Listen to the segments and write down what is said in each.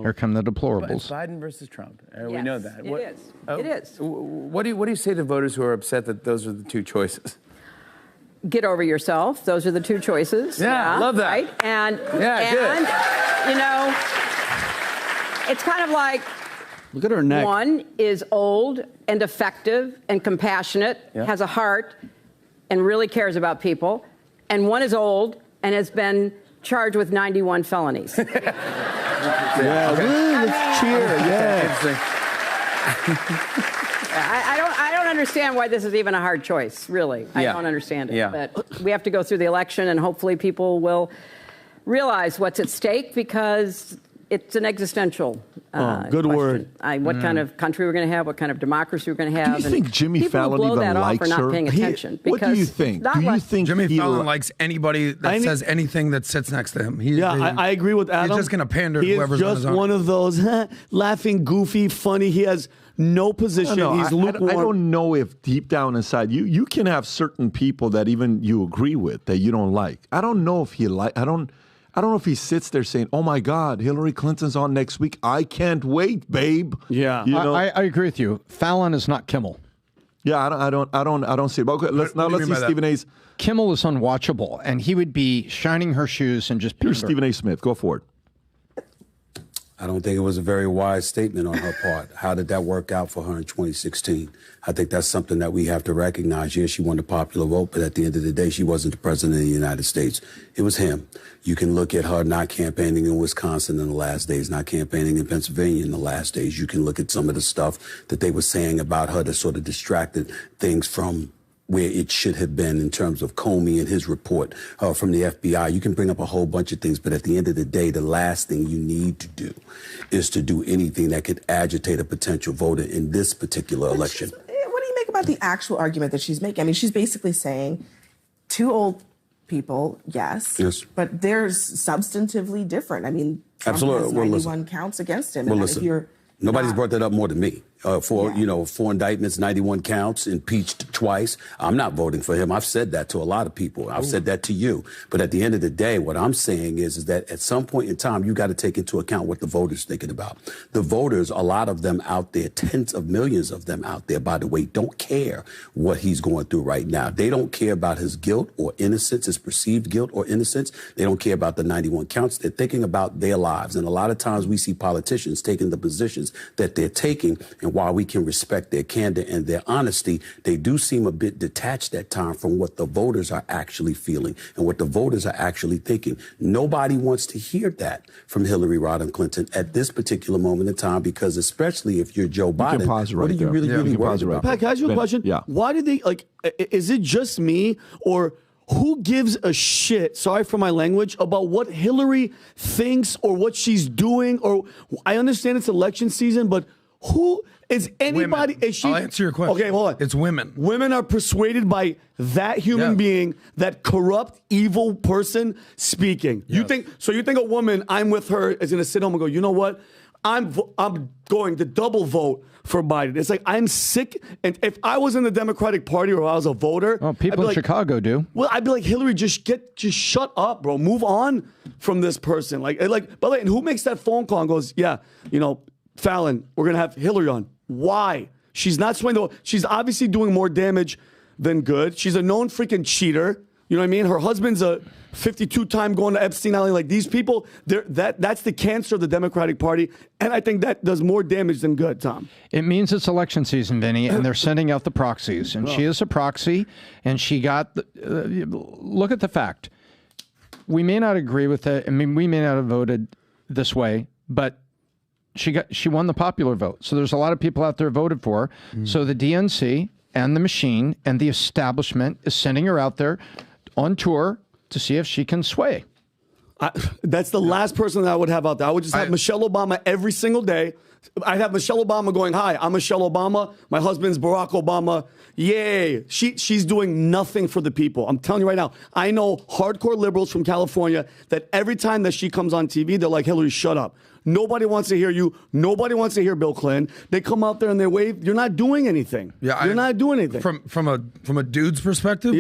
Here come the deplorables. It's Biden versus Trump. We know that. It is. It is. What do you say to voters who are upset that those are the two choices? Get over yourself. Those are the two choices. Yeah, love that. Right? And good. You know, it's kind of like, look at her neck. One is old and effective and compassionate, has a heart, and really cares about people. And one is old and has been charged with 91 felonies. Let's cheer. I don't understand why this is even a hard choice, really. I don't understand it. But we have to go through the election, and hopefully people will realize what's at stake, because it's an existential good question. word. What kind of country we're going to have, what kind of democracy we're going to have. Do you think Jimmy Fallon even likes her? Not paying attention. What do you think? Do you think Jimmy Fallon likes anybody that says anything that sits next to him? I agree with Adam. He's just going to pander to whoever's on his own. He's just one of those laughing, goofy, funny. He has no position. He's lukewarm. I don't know if deep down inside you can have certain people that even you agree with that you don't like. I don't know if he I don't know if he sits there saying, "Oh my God, Hillary Clinton's on next week. I can't wait, babe." Yeah, you know? I agree with you. Fallon is not Kimmel. Yeah, I don't see it. But okay, let's see Stephen A's. Kimmel is unwatchable, and he would be shining her shoes and just. Here's Stephen A. Smith. Go for it. I don't think it was a very wise statement on her part. How did that work out for her in 2016? I think that's something that we have to recognize. Yes, she won the popular vote, but at the end of the day, she wasn't the president of the United States. It was him. You can look at her not campaigning in Wisconsin in the last days, not campaigning in Pennsylvania in the last days. You can look at some of the stuff that they were saying about her that sort of distracted things from where it should have been in terms of Comey and his report from the FBI. You can bring up a whole bunch of things, but at the end of the day, the last thing you need to do is to do anything that could agitate a potential voter in this particular election. What do you make about the actual argument that she's making? I mean, she's basically saying two old people, yes, but they're substantively different. I mean, Trump has 91 counts against him. Well, listen, nobody's brought that up more than me. Four indictments, 91 counts, impeached twice. I'm not voting for him. I've said that to a lot of people. I've said that to you. But at the end of the day, what I'm saying is that at some point in time, you got to take into account what the voters are thinking about. The voters, a lot of them out there, tens of millions of them out there, by the way, don't care what he's going through right now. They don't care about his guilt or innocence, his perceived guilt or innocence. They don't care about the 91 counts. They're thinking about their lives. And a lot of times we see politicians taking the positions that they're taking, and while we can respect their candor and their honesty, they do seem a bit detached at times from what the voters are actually feeling and what the voters are actually thinking. Nobody wants to hear that from Hillary Rodham Clinton at this particular moment in time, because especially if you're Joe Biden, what are you really worried about? Pat, can I ask you a question? Yeah. Why did they, is it just me, or who gives a shit, sorry for my language, about what Hillary thinks or what she's doing? Or I understand it's election season, but who is anybody? Women. I'll answer your question. Okay, hold on. It's women. Women are persuaded by that human being, that corrupt, evil person speaking. You think a woman, I'm with her, is going to sit home and go, you know what? I'm going to double vote for Biden. It's like, I'm sick. And if I was in the Democratic Party or I was a voter, people in Chicago do. Well, I'd be like, Hillary, just shut up, bro. Move on from this person. By the way, and who makes that phone call and goes, Fallon, we're going to have Hillary on. Why? She's not swaying the. She's obviously doing more damage than good. She's a known freaking cheater. You know what I mean? Her husband's a 52-time going to Epstein Island. Like, these people, that's the cancer of the Democratic Party. And I think that does more damage than good, Tom. It means it's election season, Vinny, and they're sending out the proxies. And she is a proxy, and she got look at the fact. We may not agree with it. I mean, we may not have voted this way, but she won the popular vote. So there's a lot of people out there voted for her. So the DNC and the machine and the establishment is sending her out there on tour to see if she can sway. That's the last person that I would have out there. I would just have Michelle Obama every single day. I'd have Michelle Obama going, hi, I'm Michelle Obama. My husband's Barack Obama. Yay. She's doing nothing for the people. I'm telling you right now. I know hardcore liberals from California that every time that she comes on TV, they're like, Hillary, shut up. Nobody wants to hear you. Nobody wants to hear Bill Clinton. They come out there and they wave. You're not doing anything. You're not doing anything. From a dude's perspective,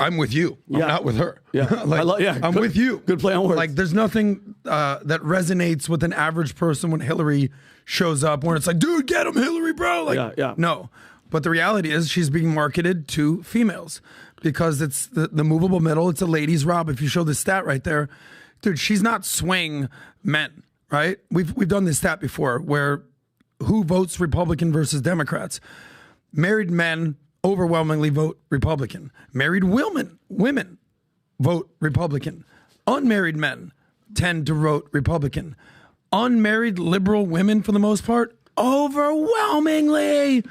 I'm with you. I'm not with her. Yeah, I'm with you. Good play on words. Like, there's nothing that resonates with an average person when Hillary shows up, where it's like, dude, get him, Hillary, bro. Like, no. But the reality is, she's being marketed to females because it's the movable middle. It's a ladies' Rob. If you show the stat right there, dude, she's not swaying men, right? We've done this stat before, where who votes Republican versus Democrats? Married men overwhelmingly vote Republican. Married women vote Republican. Unmarried men tend to vote Republican. Unmarried liberal women, for the most part, overwhelmingly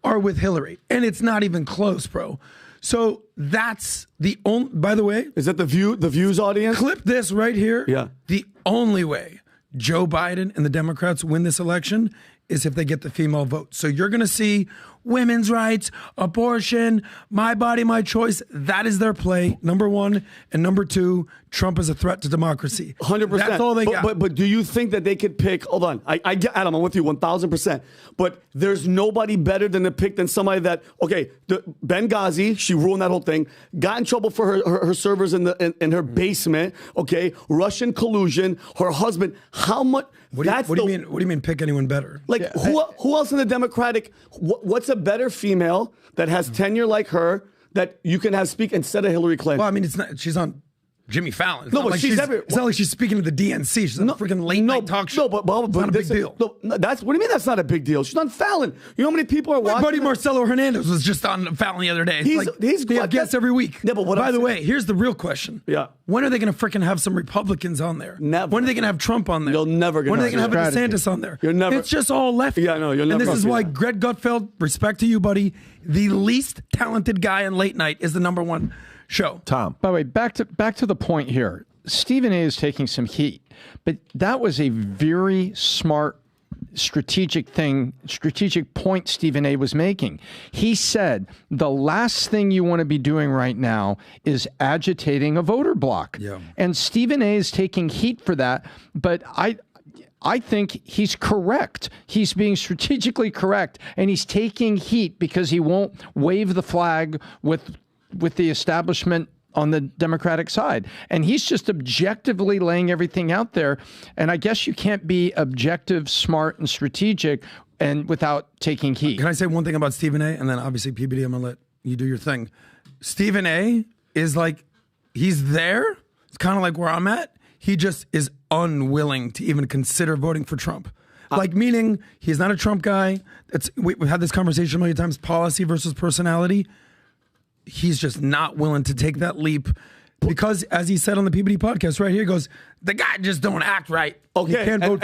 are with Hillary. And it's not even close, bro. So that's the only, by the way. Is that the Views audience? Clip this right here. Yeah. The only way Joe Biden and the Democrats win this election is if they get the female vote. So you're going to see women's rights, abortion, my body, my choice. That is their play, number one. And number two, Trump is a threat to democracy. 100%. That's all they got. But do you think that they could pick, hold on, I get, Adam, I'm with you 1,000%. But there's nobody better than to pick than somebody that, okay, Benghazi, she ruined that whole thing, got in trouble for her servers in her basement, okay, Russian collusion, her husband, how much, what do you mean pick anyone better? Like, who else in the Democratic, what's a better female that has tenure like her that you can have speak instead of Hillary Clinton? Well, I mean, it's not, she's on Jimmy Fallon. It's no, not but like it's not like she's speaking to the DNC. She's on a freaking late night talk show. No, but it's not a big deal. No, what do you mean that's not a big deal? She's on Fallon. You know how many people are watching? My buddy Marcelo Hernandez was just on Fallon the other day. He's they have guests every week. Yeah, but by the way, here's the real question. Yeah. When are they going to freaking have some Republicans on there? Never. When are they going to have Trump on there? You'll never get. When are they going to have a DeSantis on there? You're never. It's just all left. Yeah, no, you'll never. And this is why Greg Gutfeld, respect to you, buddy, the least talented guy in late night is the number 1 show. Tom. By the way, back to the point here. Stephen A. is taking some heat, but that was a very smart strategic point Stephen A. was making. He said the last thing you want to be doing right now is agitating a voter bloc. Yeah. And Stephen A. is taking heat for that, but I think he's correct. He's being strategically correct, and he's taking heat because he won't wave the flag with the establishment on the Democratic side. And he's just objectively laying everything out there. And I guess you can't be objective, smart, and strategic and without taking heat. Can I say one thing about Stephen A.? And then obviously, PBD, I'm going to let you do your thing. Stephen A. is like, he's there. It's kind of like where I'm at. He just is unwilling to even consider voting for Trump. Like, meaning he's not a Trump guy. We've had this conversation a million times, policy versus personality. He's just not willing to take that leap because, as he said on the PBD podcast right here, he goes, the guy just don't act right. Okay, he can't vote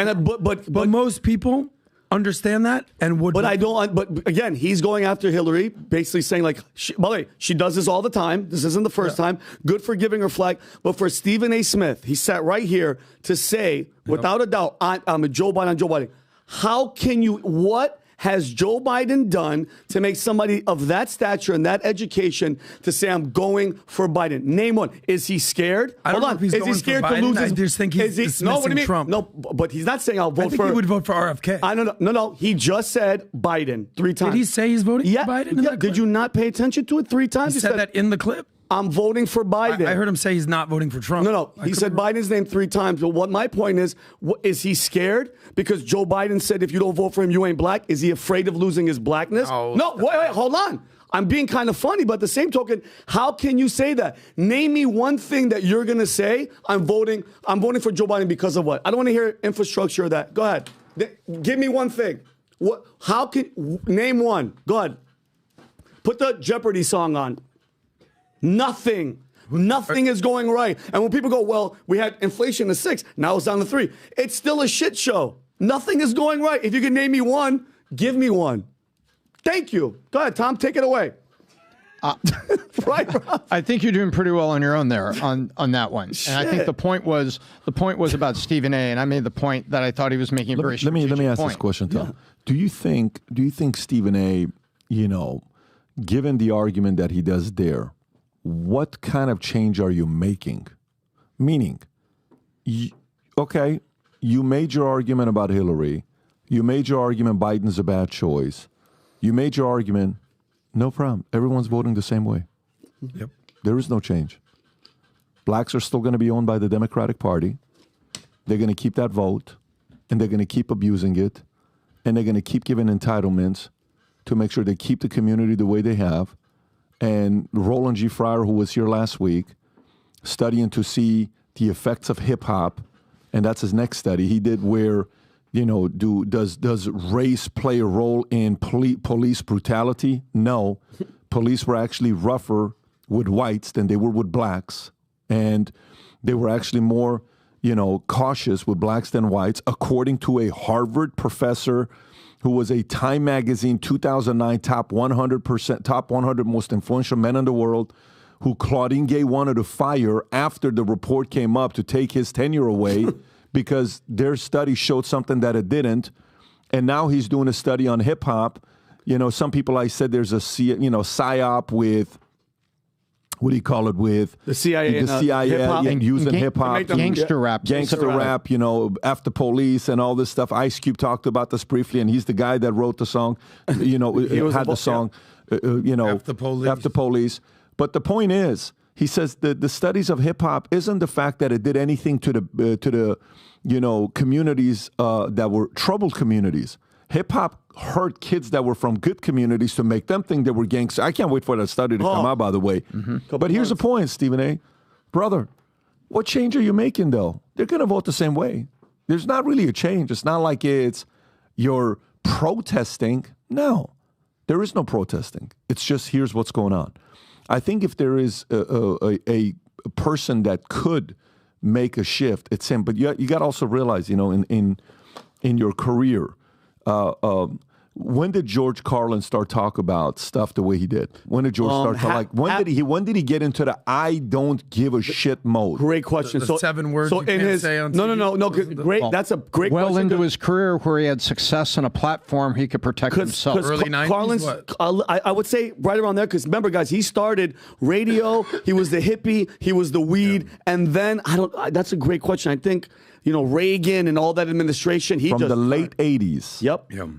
but most people understand that and would. But I don't. But again, he's going after Hillary, basically saying like, by the way, she does this all the time. This isn't the first time. Good for giving her flag. But for Stephen A. Smith, he sat right here to say, without a doubt, I'm a Joe Biden. How can you? What has Joe Biden done to make somebody of that stature and that education to say, I'm going for Biden? Name one. Is he scared? Hold on. Is he scared to lose his... I just think he's dismissing Trump. No, but he's not saying I'll vote for... I think he would vote for RFK. I don't know. No. He just said Biden 3 times. Did he say he's voting for Biden? Yeah. Did you not pay attention to it 3 times? He said that in the clip? I'm voting for Biden. I heard him say he's not voting for Trump. No. He said Biden's name 3 times. But what my point is he scared because Joe Biden said if you don't vote for him, you ain't black? Is he afraid of losing his blackness? No, wait, hold on. I'm being kind of funny, but at the same token, how can you say that? Name me one thing that you're going to say, I'm voting for Joe Biden because of what? I don't want to hear infrastructure or that. Go ahead. Give me one thing. Name one. Go ahead. Put the Jeopardy song on. Nothing is going right. And when people go, well, we had inflation to 6, now it's down to 3. It's still a shit show. Nothing is going right. If you can name me one, give me one. Thank you. Go ahead, Tom, take it away. Right, Rob? I think you're doing pretty well on your own there on that one. Shit. And I think the point was about Stephen A. And I made the point that I thought he was making a very strategic Let me ask point. this question, Tom. Yeah. Do you think Stephen A., given the argument that he does there, what kind of change are you making? Meaning, you made your argument about Hillary. You made your argument Biden's a bad choice. You made your argument, no problem. Everyone's voting the same way. Yep. There is no change. Blacks are still going to be owned by the Democratic Party. They're going to keep that vote, and they're going to keep abusing it, and they're going to keep giving entitlements to make sure they keep the community the way they have. And Roland G. Fryer, who was here last week, studying to see the effects of hip-hop, and that's his next study he did where, you know, does race play a role in police brutality? No. Police were actually rougher with whites than they were with blacks, and they were actually more, you know, cautious with blacks than whites, according to a Harvard professor who was a Time Magazine 2009 top 100 most influential men in the world, who Claudine Gay wanted to fire after the report came up to take his tenure away because their study showed something that it didn't. And now he's doing a study on hip hop. You know, some people, I said there's a psyop with, what do you call it, with the CIA and using hip hop, gangster rap, you know, after police and all this stuff. Ice Cube talked about this briefly, and he's the guy that wrote the song. You know, had the song, you know, after police. But the point is, he says that the studies of hip hop isn't the fact that it did anything to the you know, communities that were troubled communities. Hip hop hurt kids that were from good communities to make them think they were gangsters. I can't wait for that study to come out, by the way. Mm-hmm. But here's the point, Stephen A. Brother, what change are you making, though? They're going to vote the same way. There's not really a change. It's not like you're protesting. No, there is no protesting. It's just here's what's going on. I think if there is a person that could make a shift, it's him. But you got to also realize, you know, in your career, when did George Carlin start talk about stuff the way he did? When did George start talk when did he get into the I don't give a shit mode? Great question. The 7 words you can't say on TV. No. Great. That's a great question. Well into his career where he had success on a platform he could protect himself. Early 90s, Carlin's, I would say right around there, because remember, guys, he started radio. He was the hippie. He was the weed. And then, that's a great question. I think, you know, Reagan and all that administration. From the late 80s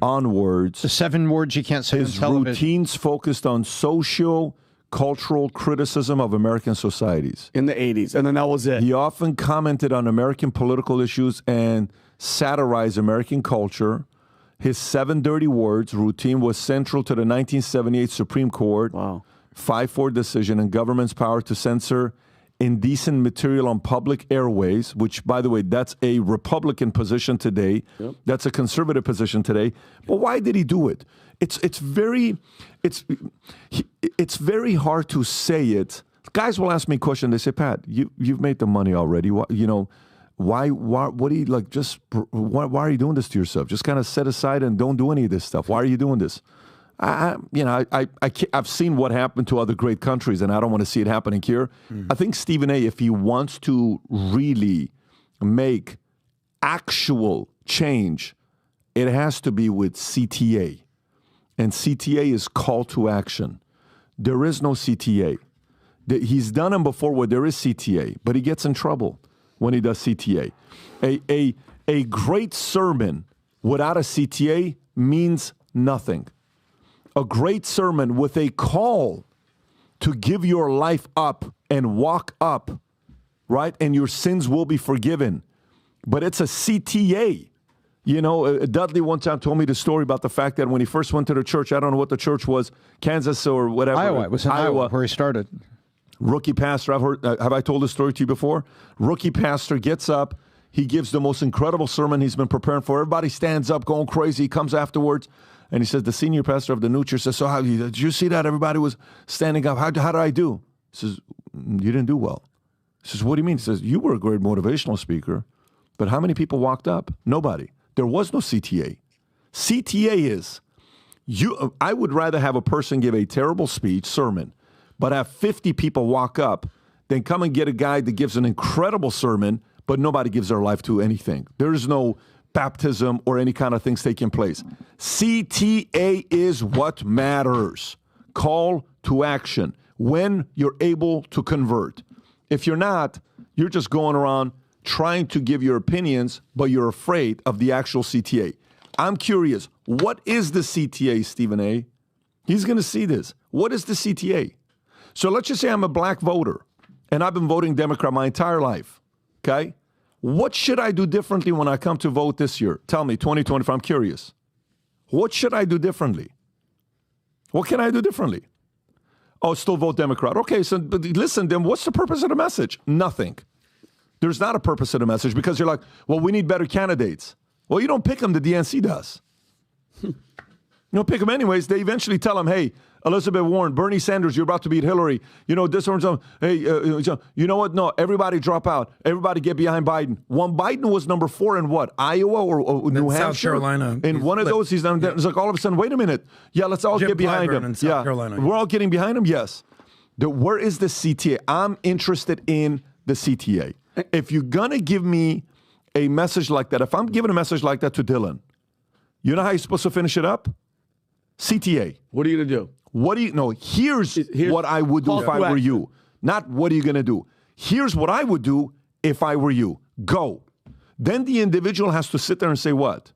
onwards. The 7 words you can't say on television. His routines focused on socio-cultural criticism of American societies. In the 80s, and then that was it. He often commented on American political issues and satirized American culture. His 7 dirty words routine was central to the 1978 Supreme Court 5-4 decision and government's power to censor indecent material on public airways, which, by the way, that's a Republican position today. Yep. That's a conservative position today. But why did he do it? It's very hard to say it. Guys will ask me a question. They say, Pat, you've made the money already. What do you like? Why are you doing this to yourself? Just kind of set aside and don't do any of this stuff. Why are you doing this? I've seen what happened to other great countries, and I don't want to see it happening here. I think Stephen A., if he wants to really make actual change, it has to be with CTA. And CTA is call to action. There is no CTA. He's done them before where there is CTA, but he gets in trouble when he does CTA. A great sermon without a CTA means nothing. A great sermon with a call to give your life up and walk up, right? And your sins will be forgiven. But it's a CTA. You know, Dudley one time told me the story about the fact that when he first went to the church, I don't know what the church was, Kansas or whatever. Iowa. It was in Iowa where he started. Rookie pastor, have I told this story to you before? Rookie pastor gets up. He gives the most incredible sermon he's been preparing for. Everybody stands up going crazy. He comes afterwards. And he says, the senior pastor of the new church says, so how did you see that? Everybody was standing up. How did I do? He says, you didn't do well. He says, what do you mean? He says, you were a great motivational speaker, but how many people walked up? Nobody. There was no CTA. CTA is, I would rather have a person give a terrible sermon, but have 50 people walk up than come and get a guy that gives an incredible sermon, but nobody gives their life to anything. There is no baptism or any kind of things taking place. CTA is what matters. Call to action when you're able to convert. If you're not, you're just going around trying to give your opinions, but you're afraid of the actual CTA. I'm curious, what is the CTA, Stephen A.? He's going to see this. What is the CTA? So let's just say I'm a black voter and I've been voting Democrat my entire life. Okay? What should I do differently when I come to vote this year? Tell me, 2025, I'm curious. What should I do differently? What can I do differently? Oh, still vote Democrat. Okay, so but listen, then what's the purpose of the message? Nothing. There's not a purpose of the message because you're like, well, we need better candidates. Well, you don't pick them, the DNC does. You don't pick them anyways. They eventually tell them, hey, Elizabeth Warren, Bernie Sanders, you're about to beat Hillary. You know, this one's, hey, you know what? No, everybody drop out. Everybody get behind Biden. When Biden was number 4 in what? Iowa or New Hampshire? South Carolina. In one of those, he's done. Yeah. It's like all of a sudden, wait a minute. Yeah, let's all get behind him. In South Carolina. We're all getting behind him? Yes. Where is the CTA? I'm interested in the CTA. If you're going to give me a message like that, if I'm giving a message like that to Dylan, you know how you're supposed to finish it up? CTA. What are you going to do? What do you know? Here's what I would do if I were you. Not what are you going to do. Here's what I would do if I were you. Go. Then the individual has to sit there and say what?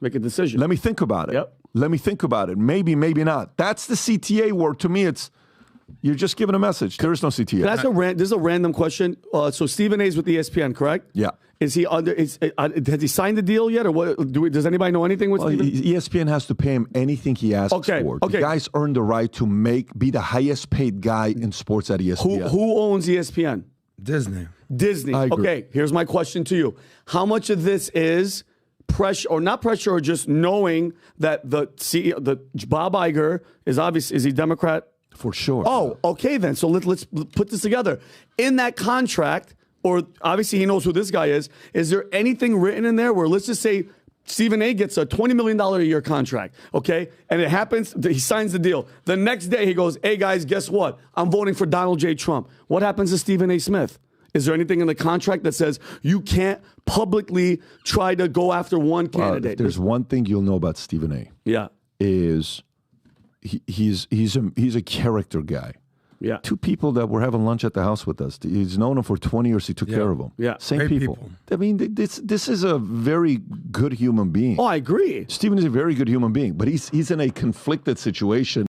Make a decision. Let me think about it. Yep. Let me think about it. Maybe, maybe not. That's the CTA where to me it's you're just giving a message. There is no CTA. This is a random question. So Stephen A's with ESPN, correct? Yeah. Is he under? Has he signed the deal yet, or what? Does anybody know anything with Stephen? ESPN has to pay him anything he asks for. The guy's earned the right to be the highest paid guy in sports at ESPN. Who owns ESPN? Disney. Okay, here's my question to you: how much of this is pressure, or not pressure, or just knowing that the CEO, the Bob Iger, is he Democrat? For sure. Oh, okay then. So let's put this together. In that contract, or obviously he knows who this guy is there anything written in there where, let's just say, Stephen A gets a $20 million a year contract, okay? And it happens, he signs the deal. The next day he goes, hey guys, guess what? I'm voting for Donald J. Trump. What happens to Stephen A. Smith? Is there anything in the contract that says you can't publicly try to go after one candidate? There's one thing you'll know about Stephen A. Yeah. Is he's a character guy. Yeah. 2 people that were having lunch at the house with us. He's known them for 20 years. He took care of them. Yeah. Same Great people. I mean, this is a very good human being. Oh, I agree. Stephen is a very good human being, but he's in a conflicted situation.